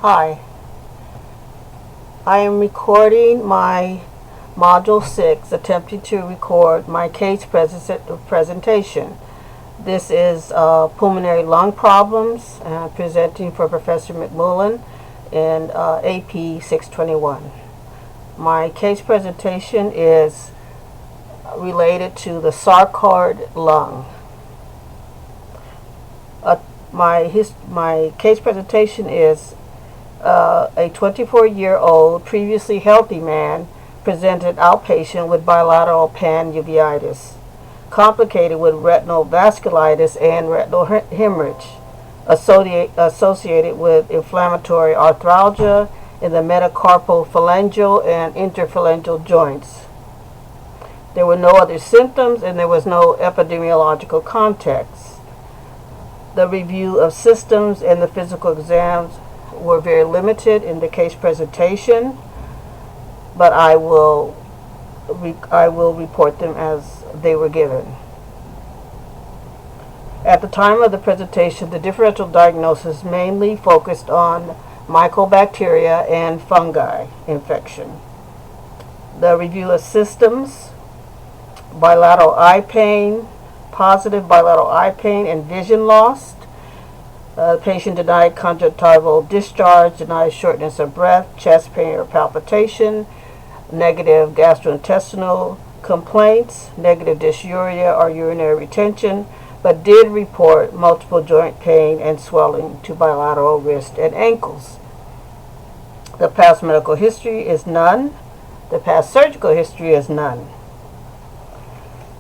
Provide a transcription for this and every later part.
Hi, I am recording my Module 6, attempting to record my case presentation. This is pulmonary lung problems, presenting for Professor McMullen in AP621. My case presentation is related to the sarcoid lung. My case presentation is a 24-year-old previously healthy man presented outpatient with bilateral panuveitis, complicated with retinal vasculitis and retinal hemorrhage, associated with inflammatory arthralgia in the metacarpophalangeal and interphalangeal joints. There were no other symptoms and there was no epidemiological context. The review of systems and the physical exams were very limited in the case presentation, but I will report them as they were given. At the time of the presentation, the differential diagnosis mainly focused on mycobacteria and fungi infection. The review of systems: bilateral eye pain, positive bilateral eye pain and vision loss. Patient denied conjunctival discharge, denied shortness of breath, chest pain or palpitation, negative gastrointestinal complaints, negative dysuria or urinary retention, but did report multiple joint pain and swelling to bilateral wrist and ankles. The past medical history is none. The past surgical history is none.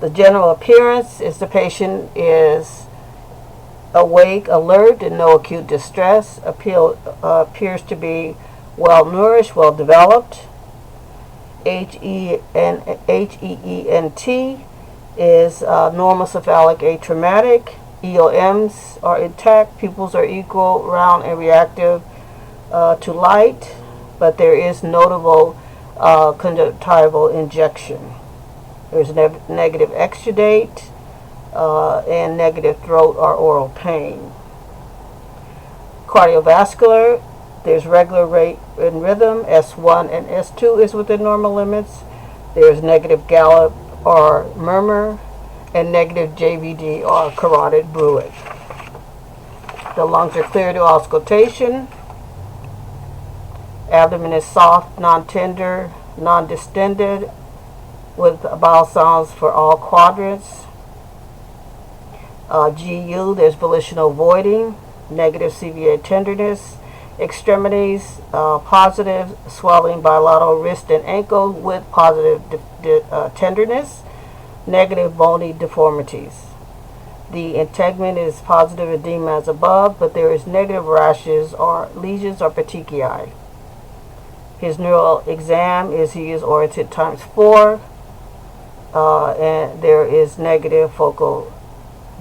The general appearance is the patient is awake, alert, and no acute distress. Appears to be well nourished, well developed. HEENT is normal cephalic atraumatic. EOMs are intact. Pupils are equal, round, and reactive to light, but there is notable conjunctival injection. There's negative exudate and negative throat or oral pain. Cardiovascular, there's regular rate and rhythm. S1 and S2 is within normal limits. There's negative gallop or murmur and negative JVD or carotid bruit. The lungs are clear to auscultation. Abdomen is soft, non-tender, non-distended, with bowel sounds for all quadrants. GU, there's volitional voiding, negative CVA tenderness. Extremities, positive swelling bilateral wrist and ankle with positive tenderness, negative bony deformities. The integument is positive edema as above, but there is negative rashes or lesions or petechiae. His neural exam is he is oriented ×4, and there is negative focal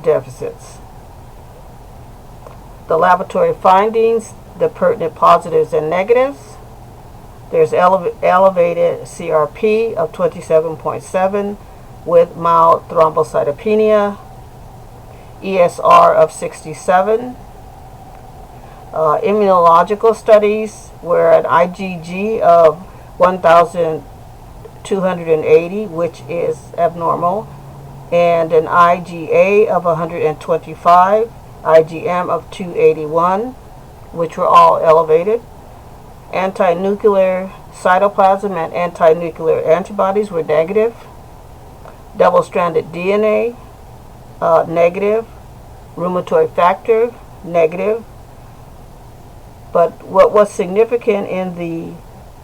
deficits. The laboratory findings, the pertinent positives and negatives: there's elevated CRP of 27.7 with mild thrombocytopenia, ESR of 67. Immunological studies where an IgG of 1,280, which is abnormal, and an IgA of 125, IgM of 281, which were all elevated. Anti-nuclear cytoplasm and anti-nuclear antibodies were negative. Double-stranded DNA, negative. Rheumatoid factor, negative. But what was significant in the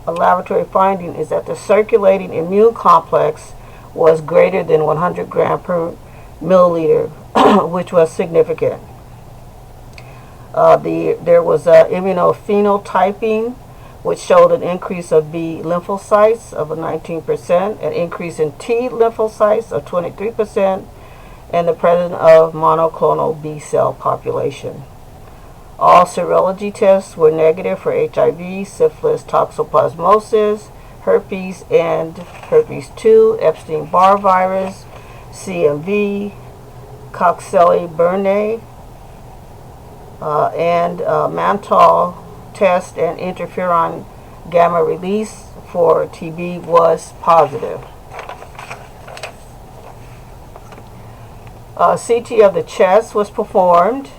laboratory finding is that the circulating immune complex was greater than 100 gram per milliliter, which was significant. There was immunophenotyping, which showed an increase of B lymphocytes of 19%, an increase in T lymphocytes of 23%, and the presence of monoclonal B cell population. All serology tests were negative for HIV, syphilis, toxoplasmosis, herpes and herpes 2, Epstein-Barr virus, CMV, Coxsackie-Burnet, and Mantle test and interferon gamma release for TB was positive. CT of the chest was performed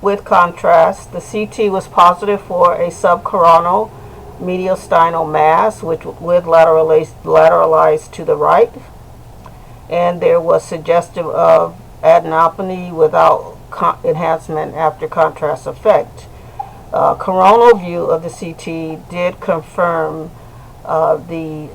with contrast. The CT was positive for a subcoronal mediastinal mass, which with lateralized to the right, and there was suggestive of adenopathy without enhancement after contrast effect. Coronal view of the CT did confirm the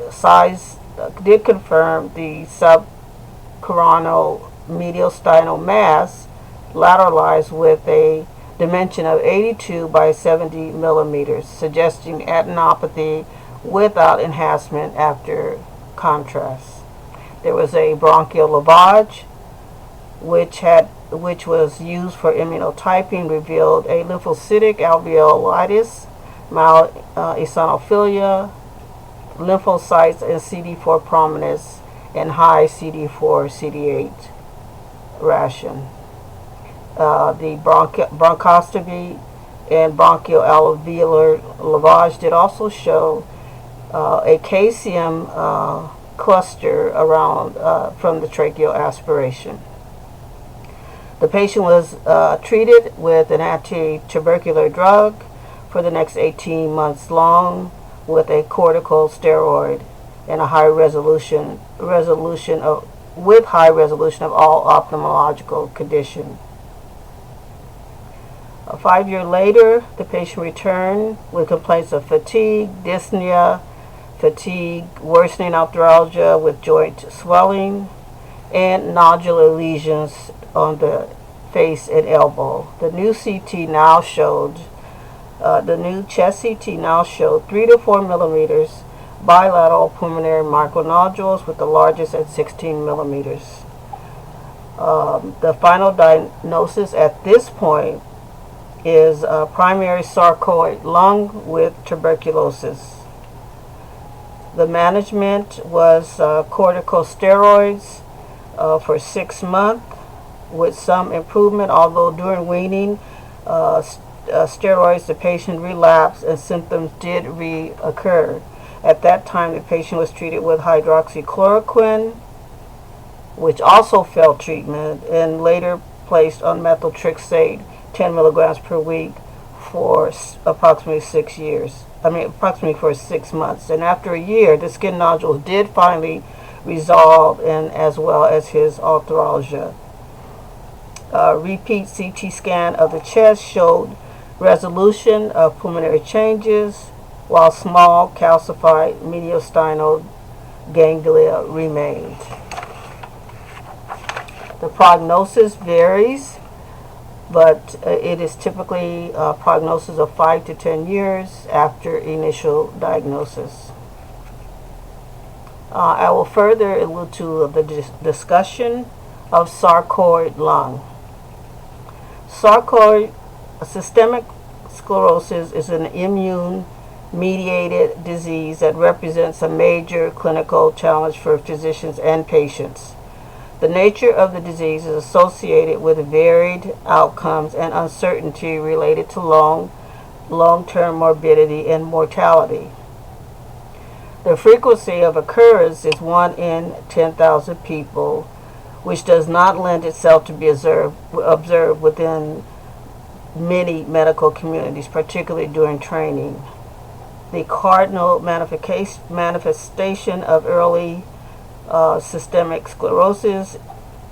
subcoronal mediastinal mass lateralized with a dimension of 82 by 70 millimeters, suggesting adenopathy without enhancement after contrast. There was a bronchial lavage, which was used for immunotyping, revealed a lymphocytic alveolitis, mild eosinophilia, lymphocytes and CD4 prominence, and high CD4 CD8 ration. The bronchoscopy and bronchial alveolar lavage did also show a caesium cluster around from the tracheal aspiration. The patient was treated with an anti-tubercular drug for the next 18 months long with a corticosteroid and a high resolution of all ophthalmological condition. 5 years later, the patient returned with complaints of fatigue, dyspnea, worsening arthralgia with joint swelling, and nodular lesions on the face and elbow. The new CT now showed, the new chest CT now showed 3 to 4 millimeters bilateral pulmonary micronodules, with the largest at 16 millimeters. The final diagnosis at this point is primary sarcoid lung with tuberculosis. The management was corticosteroids for 6 months with some improvement, although during weaning steroids the patient relapsed and symptoms did reoccur. At that time the patient was treated with hydroxychloroquine, which also failed treatment, and later placed on methotrexate 10 milligrams per week for approximately 6 months. And after a year, the skin nodules did finally resolve, and as well as his arthralgia. Repeat CT scan of the chest showed resolution of pulmonary changes, while small calcified mediastinal ganglia remained. The prognosis varies, but it is typically a prognosis of 5 to 10 years after initial diagnosis. I will further allude to the discussion of sarcoid lung. Systemic sclerosis is an immune-mediated disease that represents a major clinical challenge for physicians and patients. The nature of the disease is associated with varied outcomes and uncertainty related to long-term morbidity and mortality. The frequency of occurrence is 1 in 10,000 people, which does not lend itself to be observed within many medical communities, particularly during training. The cardinal manifestation of early systemic sclerosis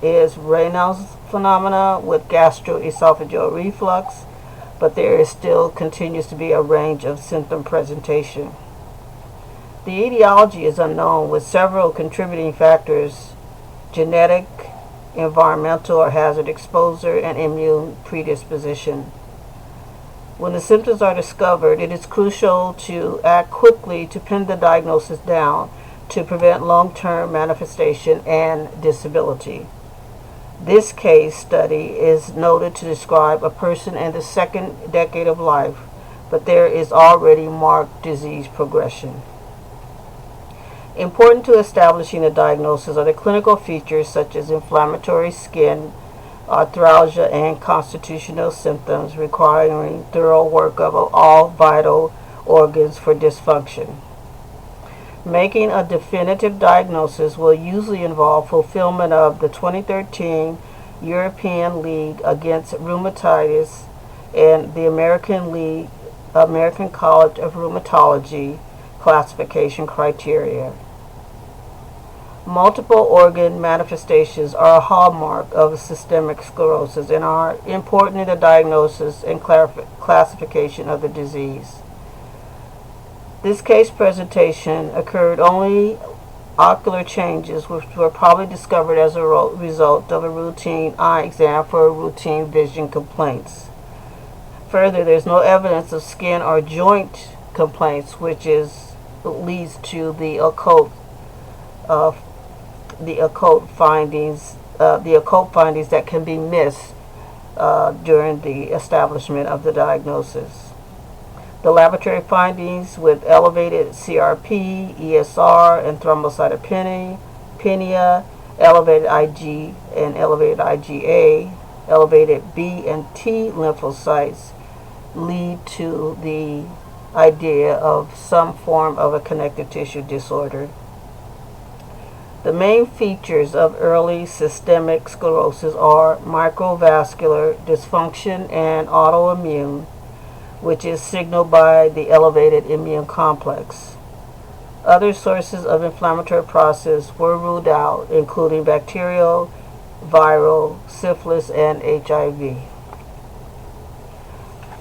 is Raynaud's phenomena with gastroesophageal reflux, but there still continues to be a range of symptom presentation. The etiology is unknown, with several contributing factors: genetic, environmental or hazard exposure, and immune predisposition. When the symptoms are discovered, it is crucial to act quickly to pin the diagnosis down to prevent long-term manifestation and disability. This case study is noted to describe a person in the second decade of life, but there is already marked disease progression. Important to establishing a diagnosis are the clinical features such as inflammatory skin arthralgia, and constitutional symptoms requiring thorough workup of all vital organs for dysfunction. Making a definitive diagnosis will usually involve fulfillment of the 2013 European League Against Rheumatitis and the American College of Rheumatology classification criteria. Multiple organ manifestations are a hallmark of systemic sclerosis and are important in the diagnosis and classification of the disease. This case presentation occurred only ocular changes which were probably discovered as a result of a routine eye exam for routine vision complaints. Further, there is no evidence of skin or joint complaints, which leads to the occult findings that can be missed during the establishment of the diagnosis. The laboratory findings with elevated CRP, ESR, and thrombocytopenia, elevated Ig and elevated IgA, elevated B and T lymphocytes lead to the idea of some form of a connective tissue disorder. The main features of early systemic sclerosis are microvascular dysfunction and autoimmune, which is signaled by the elevated immune complex. Other sources of inflammatory process were ruled out, including bacterial, viral, syphilis, and HIV.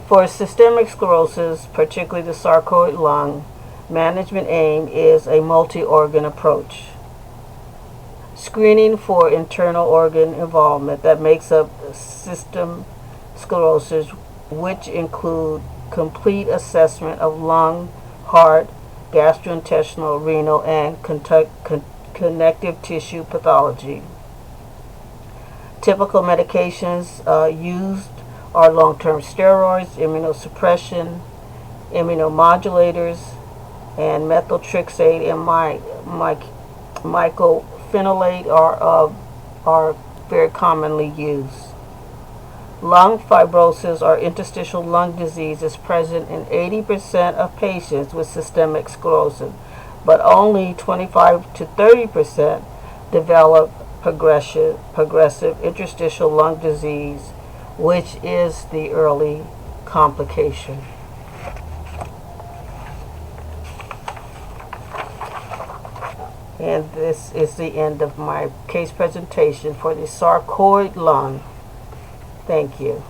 For systemic sclerosis, particularly the sarcoid lung, management aim is a multi-organ approach. Screening for internal organ involvement that makes up systemic sclerosis, which include complete assessment of lung, heart, gastrointestinal, renal, and connective tissue pathology. Typical medications used are long-term steroids, immunosuppression, immunomodulators, and methotrexate and mycophenolate are very commonly used. Lung fibrosis or interstitial lung disease is present in 80% of patients with systemic sclerosis, but only 25 to 30% develop progressive interstitial lung disease, which is the early complication. And this is the end of my case presentation for the sarcoid lung. Thank you.